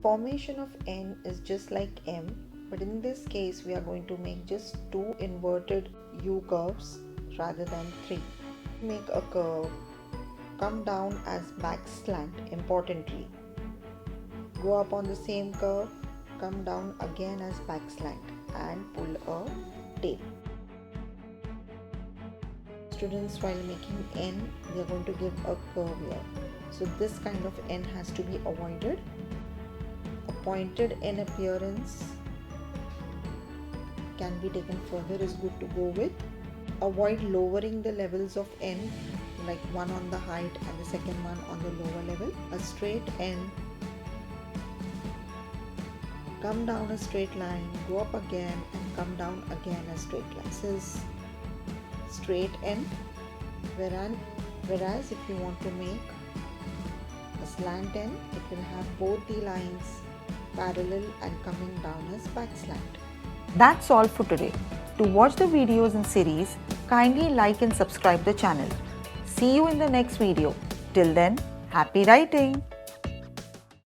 formation of N is just like M, but in this case we are going to make just 2 inverted U curves rather than 3. Make a curve, come down as back slant importantly. Go up on the same curve, come down again as back slant and pull a tail. Students, while making N, we are going to give a curve here. So this kind of N has to be avoided. A pointed N appearance can be taken further, is good to go with. Avoid lowering the levels of N, like one on the height and the second one on the lower level. A straight N, come down a straight line, go up again and come down again a straight line. This is straight N, whereas if you want to make a slant N, it will have both the lines parallel and coming down as back slant. That's all for today. To watch the videos in series, kindly like and subscribe the channel. See you in the next video. Till then, happy writing!